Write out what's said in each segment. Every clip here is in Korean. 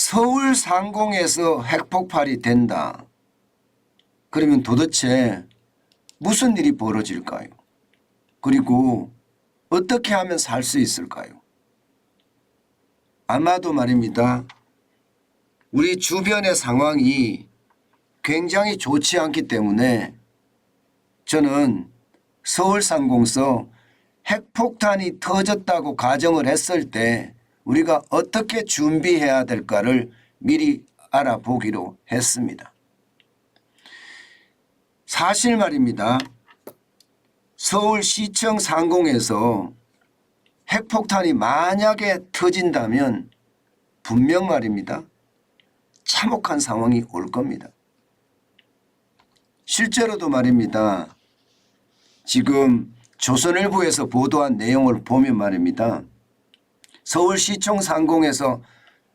서울 상공에서 핵폭발이 된다. 그러면 도대체 무슨 일이 벌어질까요? 그리고 어떻게 하면 살 수 있을까요? 아마도 말입니다. 우리 주변의 상황이 굉장히 좋지 않기 때문에 저는 서울 상공서 핵폭탄이 터졌다고 가정을 했을 때 우리가 어떻게 준비해야 될까를 미리 알아보기로 했습니다. 사실 말입니다. 서울시청 상공에서 핵폭탄이 만약에 터진다면 분명 말입니다. 참혹한 상황이 올 겁니다. 실제로도 말입니다. 지금 조선일보에서 보도한 내용을 보면 말입니다. 서울시청 상공에서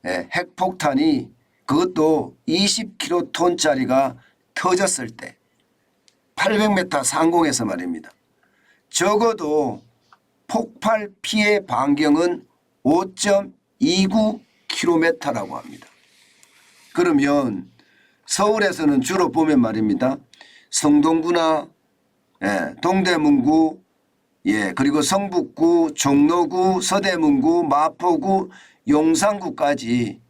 핵폭탄이 그것도 20킬로톤짜리가 터졌을 때 800m 상공에서 말입니다. 적어도 폭발 피해 반경은 5.29km라고 합니다. 그러면 서울에서는 주로 보면 말입니다. 성동구나 동대문구 그리고 성북구, 종로구, 서대문구, 마포구, 용산구까지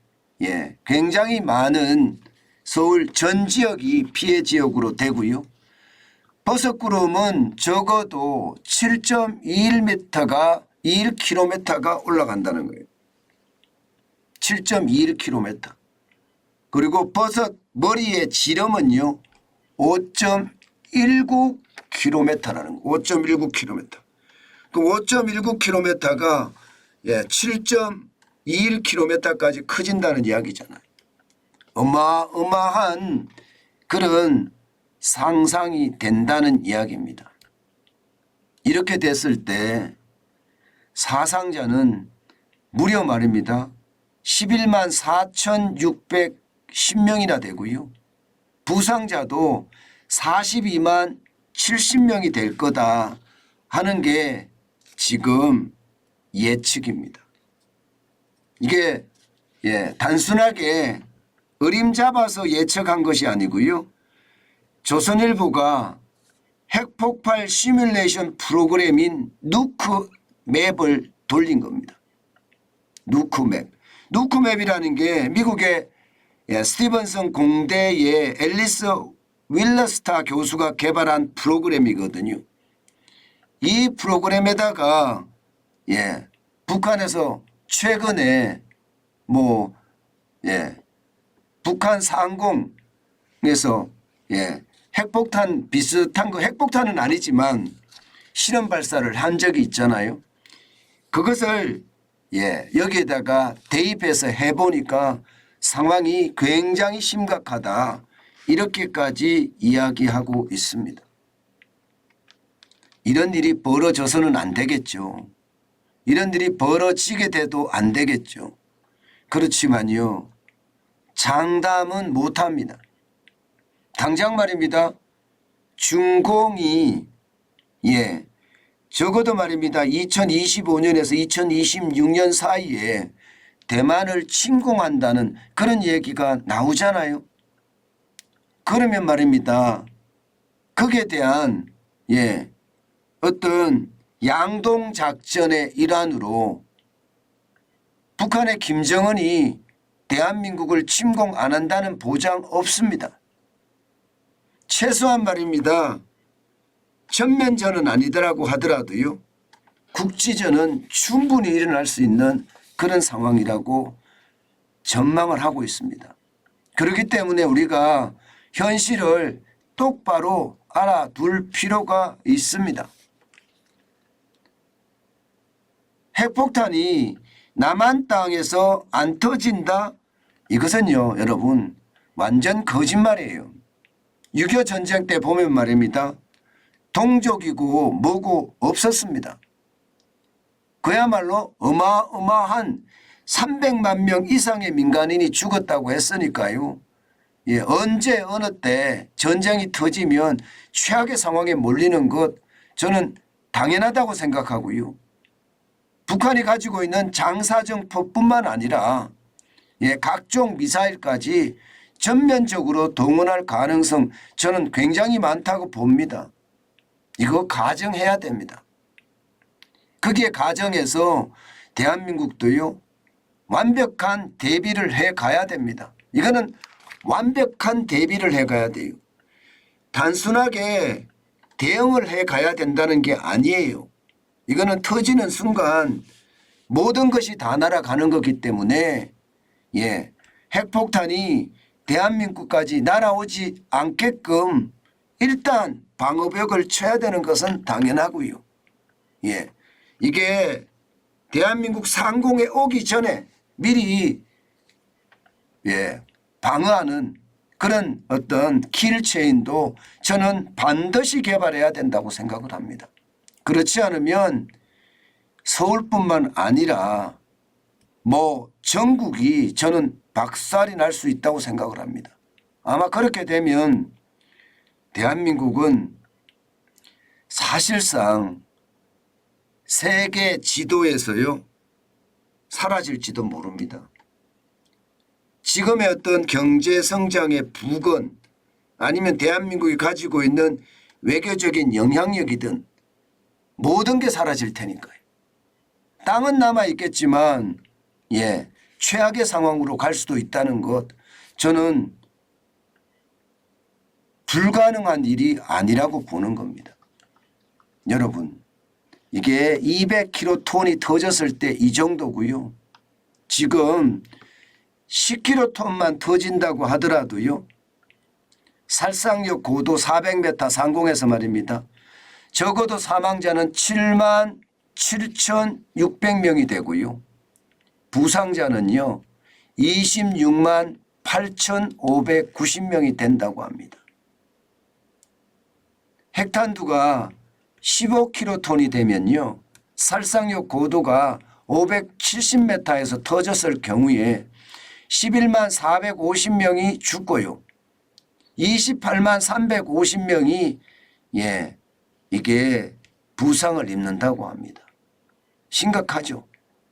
굉장히 많은 서울 전 지역이 피해 지역으로 되고요. 버섯구름은 적어도 7.21km가 올라간다는 거예요. 7.21km. 그리고 버섯 머리의 지름은요. 5.19km라는 거. 5.19km. 그 5.19km가 7.21km까지 커진다는 이야기잖아요. 어마어마한 그런 상상이 된다는 이야기입니다. 이렇게 됐을 때 사상자는 무려 말입니다. 11만 4,610명이나 되고요. 부상자도 42만 70명이 될 거다 하는 게 지금 예측입니다. 이게 단순하게 어림잡아서 예측한 것이 아니고요. 조선일보가 핵폭발 시뮬레이션 프로그램인 누크맵을 돌린 겁니다. 누크맵. 누크맵이라는 게 미국의 스티븐슨 공대의 앨리스 윌러스타 교수가 개발한 프로그램이거든요. 이 프로그램에다가 북한에서 최근에 북한 상공에서 핵폭탄 비슷한 거 핵폭탄은 아니지만 실험 발사를 한 적이 있잖아요. 그것을 여기에다가 대입해서 해보니까 상황이 굉장히 심각하다. 이렇게까지 이야기하고 있습니다. 이런 일이 벌어져서는 안 되겠죠. 이런 일이 벌어지게 돼도 안 되겠죠. 그렇지만요. 장담은 못합니다. 당장 말입니다. 중공이 적어도 말입니다. 2025년에서 2026년 사이에 대만을 침공한다는 그런 얘기가 나오잖아요. 그러면 말입니다. 거기에 대한 어떤 양동작전의 일환으로 북한의 김정은이 대한민국을 침공 안 한다는 보장 없습니다. 최소한 말입니다. 전면전은 아니더라고 하더라도요. 국지전은 충분히 일어날 수 있는 그런 상황이라고 전망을 하고 있습니다. 그렇기 때문에 우리가 현실을 똑바로 알아둘 필요가 있습니다. 핵폭탄이 남한 땅에서 안 터진다? 이것은요, 여러분, 완전 거짓말이에요. 6.25 전쟁 때 보면 말입니다. 동족이고 뭐고 없었습니다. 그야말로 어마어마한 300만 명 이상의 민간인이 죽었다고 했으니까요. 언제 어느 때 전쟁이 터지면 최악의 상황에 몰리는 것 저는 당연하다고 생각하고요. 북한이 가지고 있는 장사정포뿐만 아니라 각종 미사일까지 전면적으로 동원할 가능성 저는 굉장히 많다고 봅니다. 이거 가정해야 됩니다. 거기에 가정해서 대한민국도요 완벽한 대비를 해 가야 됩니다. 이거는 완벽한 대비를 해 가야 돼요. 단순하게 대응을 해 가야 된다는 게 아니에요. 이거는 터지는 순간 모든 것이 다 날아가는 거기 때문에 핵폭탄이 대한민국까지 날아오지 않게끔 일단 방어벽을 쳐야 되는 것은 당연하고요. 이게 대한민국 상공에 오기 전에 미리 방어하는 그런 어떤 킬체인도 저는 반드시 개발해야 된다고 생각을 합니다. 그렇지 않으면 서울뿐만 아니라 뭐 전국이 저는 박살이 날 수 있다고 생각을 합니다. 아마 그렇게 되면 대한민국은 사실상 세계 지도에서요 사라질지도 모릅니다. 지금의 어떤 경제 성장의 부근 아니면 대한민국이 가지고 있는 외교적인 영향력이든 모든 게 사라질 테니까요. 땅은 남아 있겠지만 최악의 상황으로 갈 수도 있다는 것 저는 불가능한 일이 아니라고 보는 겁니다. 여러분 이게 200kg톤이 터졌을 때 이 정도고요. 지금 10kg톤만 터진다고 하더라도요. 살상력 고도 400m 상공에서 말입니다. 적어도 사망자는 77,600명이 되고요. 부상자는요. 26만 8,590명이 된다고 합니다. 핵탄두가 15kg톤이 되면요. 살상력 고도가 570m에서 터졌을 경우에 11만 450명이 죽고요. 28만 350명이 이게 부상을 입는다고 합니다. 심각하죠.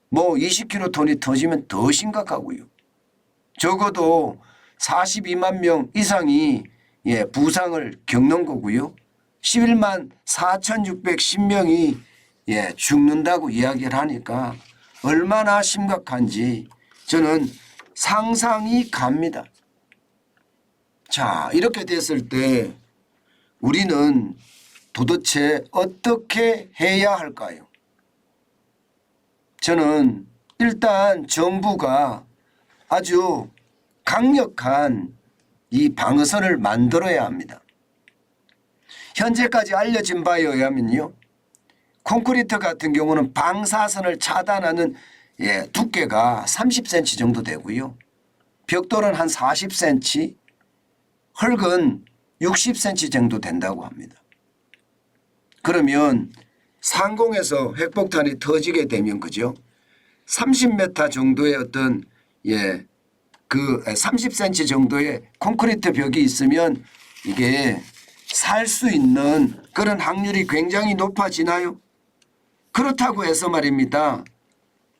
뭐 20kg톤이 터지면 더 심각하고요. 적어도 42만 명 이상이 부상을 겪는 거고요. 11만 4,610명이 죽는다고 이야기를 하니까 얼마나 심각한지 저는 상상이 갑니다. 자, 이렇게 됐을 때 우리는 도대체 어떻게 해야 할까요? 저는 일단 정부가 아주 강력한 이 방어선을 만들어야 합니다. 현재까지 알려진 바에 의하면요. 콘크리트 같은 경우는 방사선을 차단하는 두께가 30cm 정도 되고요. 벽돌은 한 40cm, 흙은 60cm 정도 된다고 합니다. 그러면 상공에서 핵폭탄이 터지게 되면 그죠? 30m 정도의 어떤 그 30cm 정도의 콘크리트 벽이 있으면 이게 살 수 있는 그런 확률이 굉장히 높아지나요? 그렇다고 해서 말입니다.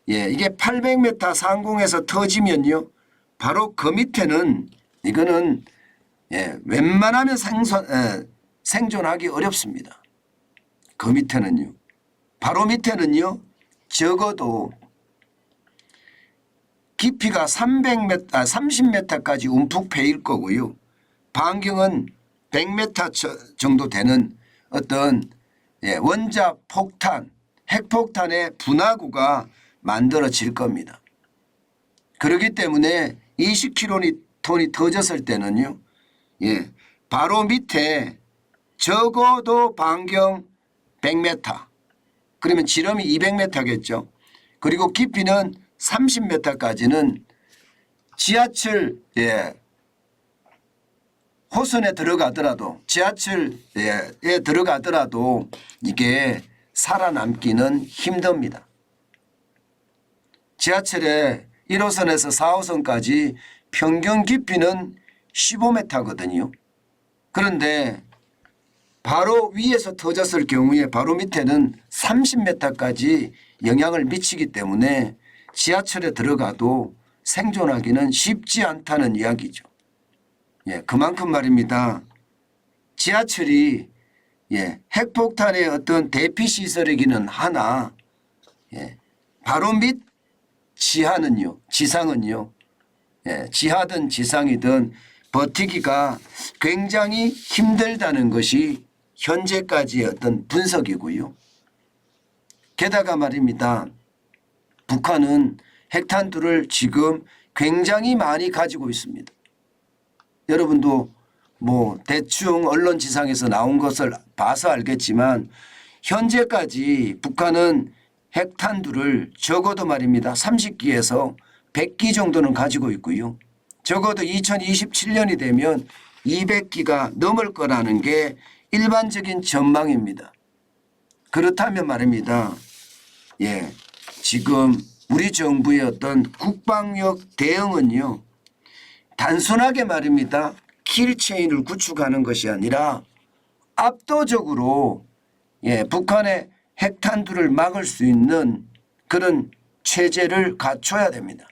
이게 800m 상공에서 터지면요. 바로 그 밑에는 이거는 웬만하면 생존하기 어렵습니다. 그 밑에는요. 바로 밑에는요. 적어도 깊이가 30m까지 움푹 패일 거고요. 반경은 100m 정도 되는 어떤 원자 폭탄, 핵폭탄의 분화구가 만들어질 겁니다. 그렇기 때문에 20kg톤이 터졌을 때는요. 바로 밑에 적어도 반경 100m 그러면 지름이 200m겠죠. 그리고 깊이는 30m까지는 지하철 호선에 들어가더라도 지하철에 들어가더라도 이게 살아남기는 힘듭니다. 지하철에 1호선에서 4호선까지 평균 깊이는 15m거든요. 그런데 바로 위에서 터졌을 경우에 바로 밑에는 30m까지 영향을 미치기 때문에 지하철에 들어가도 생존하기는 쉽지 않다는 이야기죠. 예, 그만큼 말입니다. 지하철이 핵폭탄의 어떤 대피 시설이기는 하나 바로 밑 지하는요, 지상은요, 지하든 지상이든 버티기가 굉장히 힘들다는 것이 현재까지의 어떤 분석이고요. 게다가 말입니다. 북한은 핵탄두를 지금 굉장히 많이 가지고 있습니다. 여러분도 뭐 대충 언론지상에서 나온 것을 봐서 알겠지만 현재까지 북한은 핵탄두를 적어도 말입니다. 30기에서 100기 정도는 가지고 있고요. 적어도 2027년이 되면 200기가 넘을 거라는 게 일반적인 전망입니다. 그렇다면 말입니다. 지금 우리 정부의 어떤 국방력 대응은요. 단순하게 말입니다. 킬체인을 구축하는 것이 아니라 압도적으로 북한의 핵탄두를 막을 수 있는 그런 체제를 갖춰야 됩니다.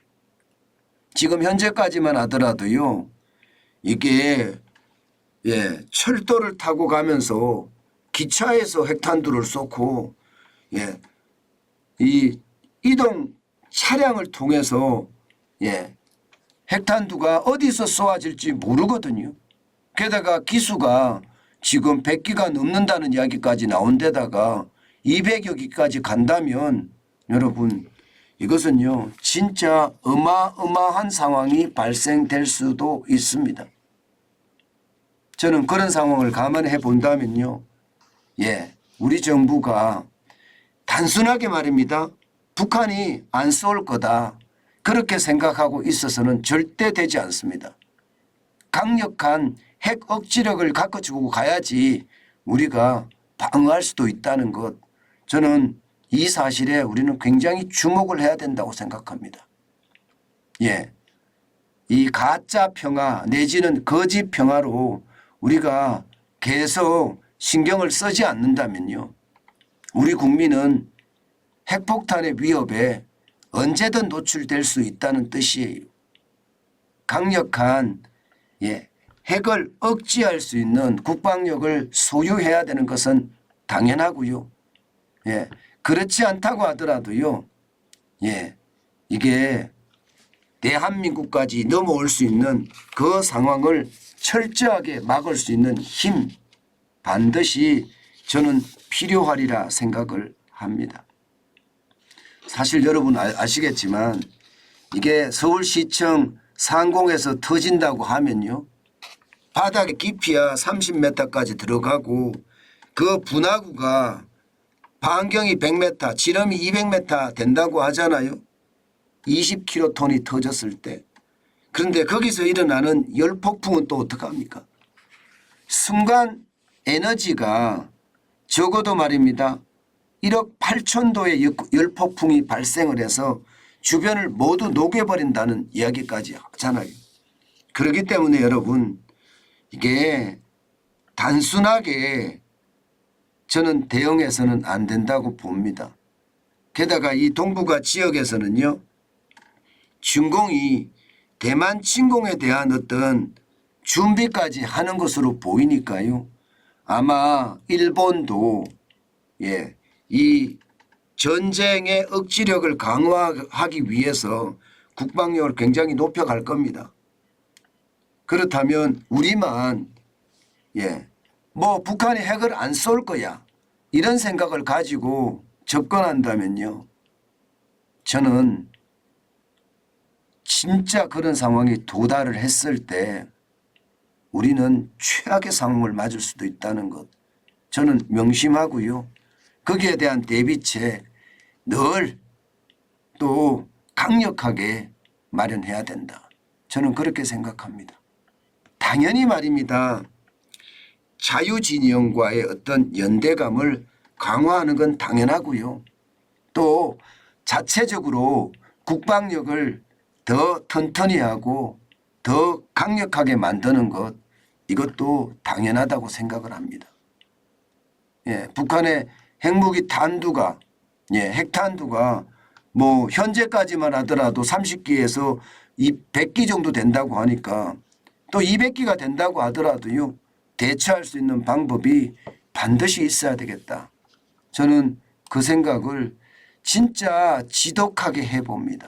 지금 현재까지만 하더라도요. 이게 철도를 타고 가면서 기차에서 핵탄두를 쏟고 이 이동 차량을 통해서 핵탄두가 어디서 쏘아질지 모르거든요. 게다가 기수가 지금 100기가 넘는다는 이야기까지 나온 데다가 200여 기까지 간다면 여러분 이것은요 진짜 어마어마한 상황이 발생될 수도 있습니다. 저는 그런 상황을 감안해 본다면요. 우리 정부가 단순하게 말입니다. 북한이 안 쏠 거다. 그렇게 생각하고 있어서는 절대 되지 않습니다. 강력한 핵 억지력을 갖춰주고 가야지 우리가 방어할 수도 있다는 것. 저는 이 사실에 우리는 굉장히 주목을 해야 된다고 생각합니다. 이 가짜 평화 내지는 거짓 평화로 우리가 계속 신경을 쓰지 않는다면요. 우리 국민은 핵폭탄의 위협에 언제든 노출될 수 있다는 뜻이에요. 강력한 핵을 억제할 수 있는 국방력을 소유해야 되는 것은 당연하고요. 그렇지 않다고 하더라도요. 이게 대한민국까지 넘어올 수 있는 그 상황을 철저하게 막을 수 있는 힘 반드시 저는 필요하리라 생각을 합니다. 사실 여러분 아시겠지만 이게 서울시청 상공에서 터진다고 하면요. 바닥의 깊이야 30m까지 들어가고 그 분화구가 반경이 100m, 지름이 200m 된다고 하잖아요. 20kT이 터졌을 때. 그런데 거기서 일어나는 열폭풍은 또 어떡합니까? 순간 에너지가 적어도 말입니다. 1억 8천도의 열폭풍이 발생을 해서 주변을 모두 녹여버린다는 이야기까지 하잖아요. 그렇기 때문에 여러분 이게 단순하게 저는 대응해서는 안 된다고 봅니다. 게다가 이 동북아 지역에서는요. 중공이 대만 침공에 대한 어떤 준비까지 하는 것으로 보이니까요. 아마 일본도 이 전쟁의 억지력을 강화하기 위해서 국방력을 굉장히 높여갈 겁니다. 그렇다면 우리만 뭐 북한이 핵을 안 쏠 거야 이런 생각을 가지고 접근한다면요. 저는 진짜 그런 상황이 도달을 했을 때 우리는 최악의 상황을 맞을 수도 있다는 것 저는 명심하고요. 거기에 대한 대비책 늘 또 강력하게 마련해야 된다. 저는 그렇게 생각합니다. 당연히 말입니다. 자유진영과의 어떤 연대감을 강화하는 건 당연하고요. 또 자체적으로 국방력을 더 튼튼히 하고 더 강력하게 만드는 것 이것도 당연하다고 생각을 합니다. 북한의 핵무기 탄두가 핵탄두가 뭐 현재까지만 하더라도 30기에서 100기 정도 된다고 하니까 또 200기가 된다고 하더라도요. 대처할 수 있는 방법이 반드시 있어야 되겠다. 저는 그 생각을 진짜 지독하게 해봅니다.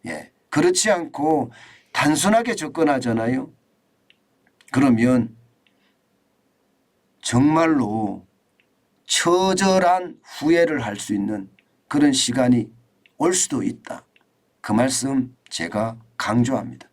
예. 그렇지 않고 단순하게 접근하잖아요. 그러면 정말로 처절한 후회를 할 수 있는 그런 시간이 올 수도 있다. 그 말씀 제가 강조합니다.